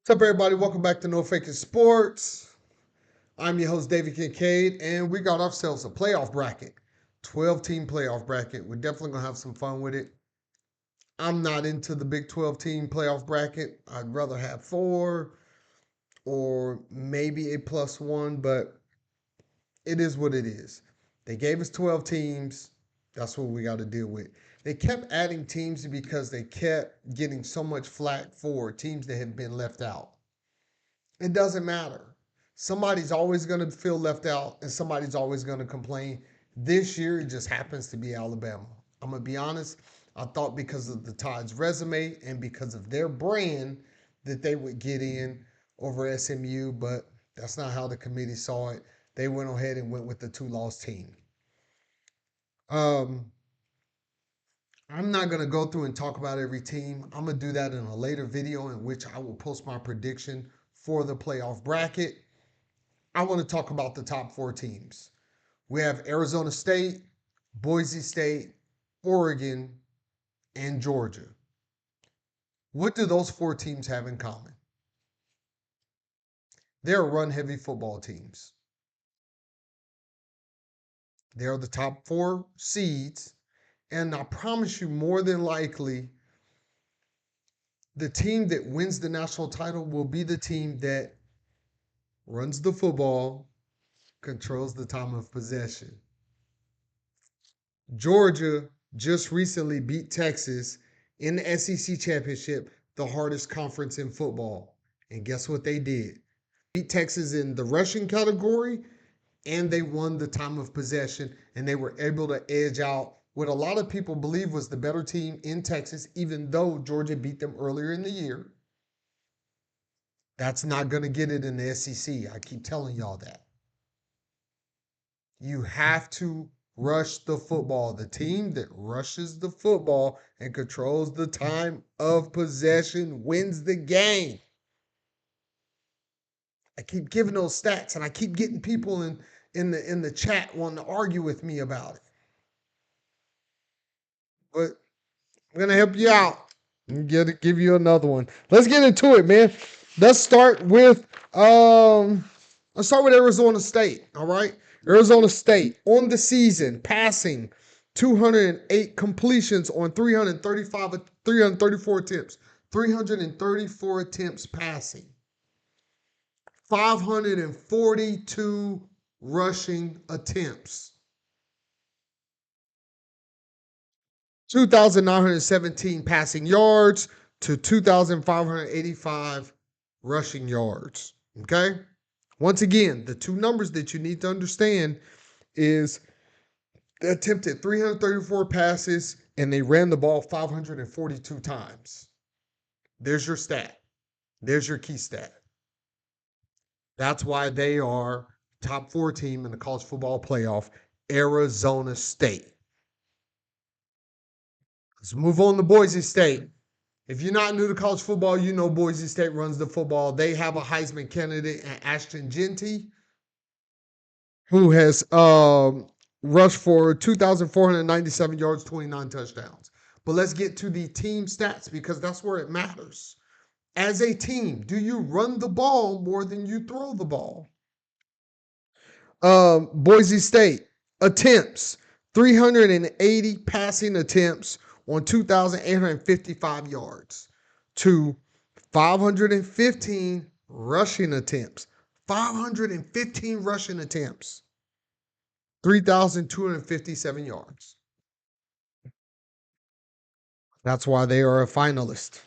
What's up, everybody? Welcome back to No Faking Sports. I'm your host, David Kincaid, and we got ourselves a playoff bracket, 12-team playoff bracket. We're definitely going to have some fun with it. I'm not into the big 12-team playoff bracket. I'd rather have four or maybe a plus one, but it is what it is. They gave us 12 teams. That's what we got to deal with. They kept adding teams because they kept getting so much flack for teams that have been left out. It doesn't matter. Somebody's always going to feel left out and somebody's always going to complain. This year, it just happens to be Alabama. I'm going to be honest. I thought because of the Tide's resume and because of their brand that they would get in over SMU, but that's not how the committee saw it. They went ahead and went with the two-loss team. Um, I'm not going to go through and talk about every team. I'm going to do that in a later video in which I will post my prediction for the playoff bracket. I want to talk about the top four teams. We have Arizona State, Boise State, Oregon, and Georgia. What do those four teams have in common? They're run-heavy football teams. They're the top four seeds, and I promise you, more than likely, the team that wins the national title will be the team that runs the football, controls the time of possession. Georgia just recently beat Texas in the SEC championship, the hardest conference in football. And guess what they did? Beat Texas in the rushing category, and they won the time of possession, and they were able to edge out what a lot of people believe was the better team in Texas, even though Georgia beat them earlier in the year. That's not going to get it in the SEC. I keep telling y'all that. You have to rush the football. The team that rushes the football and controls the time of possession wins the game. I keep giving those stats, and I keep getting people in the chat wanting to argue with me about it. But I'm gonna help you out and give you another one. Let's get into it, man. Let's start with Arizona State. All right. Arizona State on the season passing 208 completions on 334 attempts. 334 attempts passing. 542 rushing attempts. 2,917 passing yards to 2,585 rushing yards. Okay? Once again, the two numbers that you need to understand is they attempted 334 passes and they ran the ball 542 times. There's your stat. There's your key stat. That's why they are top four team in the college football playoff, Arizona State. Let's move on to Boise State. If you're not new to college football, you know Boise State runs the football. They have a Heisman candidate, Ashton Jeanty, who has rushed for 2,497 yards, 29 touchdowns. But let's get to the team stats because that's where it matters. As a team, do you run the ball more than you throw the ball? Boise State attempts 380 passing attempts on 2,855 yards to 515 rushing attempts. 515 rushing attempts. 3,257 yards. That's why they are a finalist.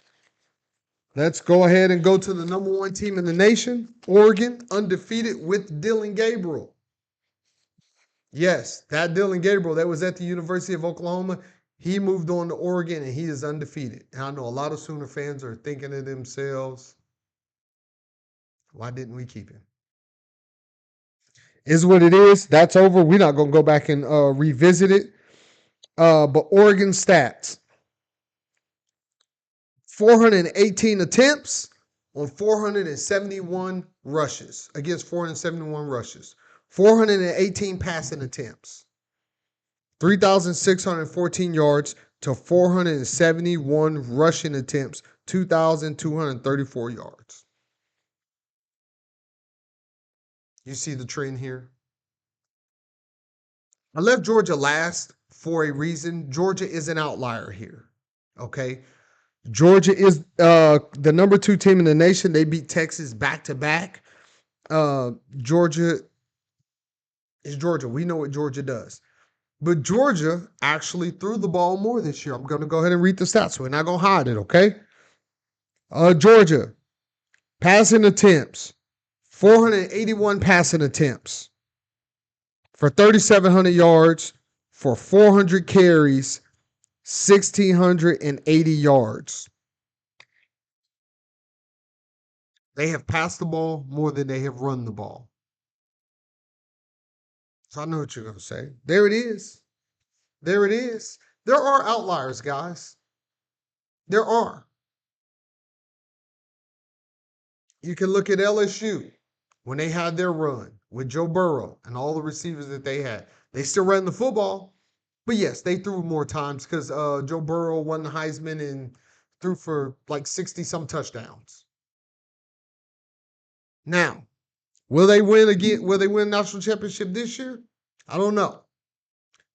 Let's go ahead and go to the number one team in the nation, Oregon, undefeated with Dillon Gabriel. Yes, that Dillon Gabriel that was at the University of Oklahoma, he moved on to Oregon and he is undefeated. And I know a lot of Sooner fans are thinking to themselves, why didn't we keep him? Is what it is. That's over. We're not going to go back and revisit it. But Oregon stats. 418 attempts on 471 rushes against 471 rushes. 418 passing attempts. 3,614 yards to 471 rushing attempts, 2,234 yards. You see the trend here? I left Georgia last for a reason. Georgia is an outlier here. Okay. Georgia is the number 2 team in the nation. They beat Texas back to back. Georgia is Georgia. We know what Georgia does. But Georgia actually threw the ball more this year. I'm going to go ahead and read the stats. We're not going to hide it, okay? Georgia, passing attempts, 481 passing attempts for 3,700 yards, for 400 carries, 1,680 yards. They have passed the ball more than they have run the ball. So I know what you're going to say. There it is. There it is. There are outliers, guys. There are. You can look at LSU when they had their run with Joe Burrow and all the receivers that they had. They still ran the football, but yes, they threw more times because Joe Burrow won the Heisman and threw for like 60-some touchdowns. Now, will they win again? Will they win national championship this year? I don't know.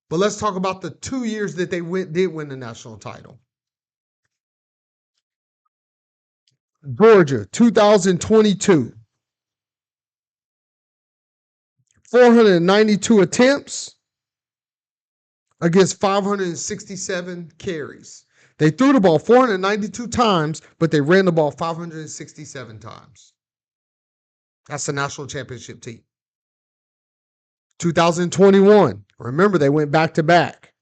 But let's talk about the 2 years that they did win the national title. Georgia, 2022. 492 attempts against 567 carries. They threw the ball 492 times, but they ran the ball 567 times. That's the national championship team. 2021. Remember, they went back to back.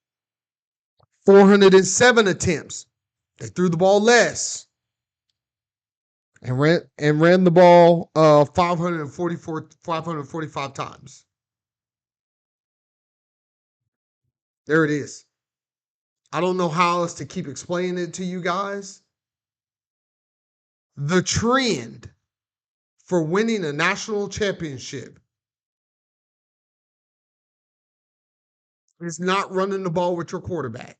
407 attempts. They threw the ball less and ran the ball 545 times. There it is. I don't know how else to keep explaining it to you guys. The trend for winning a national championship is not running the ball with your quarterback.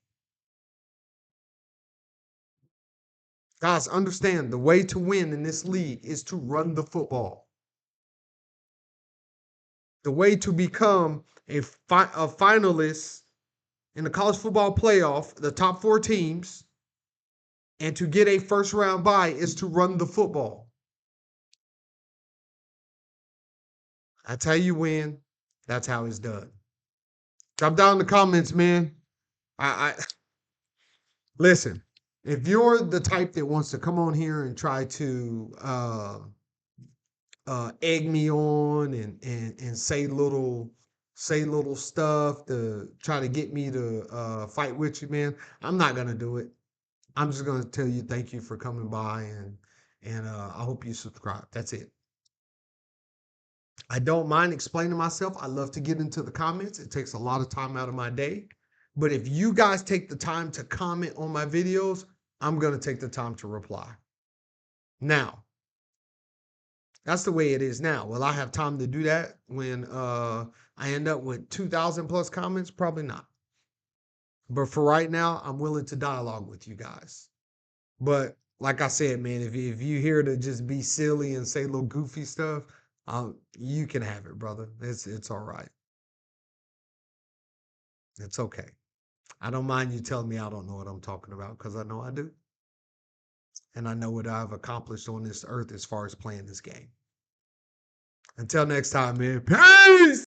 Guys, understand the way to win in this league is to run the football. The way to become a finalist in the college football playoff, the top 4 teams, and to get a first round bye is to run the football. That's how you win. That's how it's done. Drop down in the comments, man. I listen. If you're the type that wants to come on here and try to egg me on and say little stuff to try to get me to fight with you, man, I'm not gonna do it. I'm just gonna tell you thank you for coming by and I hope you subscribe. That's it. I don't mind explaining myself. I love to get into the comments. It takes a lot of time out of my day. But if you guys take the time to comment on my videos, I'm going to take the time to reply. Now, that's the way it is now. Will I have time to do that when I end up with 2,000 plus comments? Probably not. But for right now, I'm willing to dialogue with you guys. But like I said, man, if you're here to just be silly and say little goofy stuff, you can have it, brother. It's all right. It's okay. I don't mind you telling me I don't know what I'm talking about because I know I do. And I know what I've accomplished on this earth as far as playing this game. Until next time, man. Peace!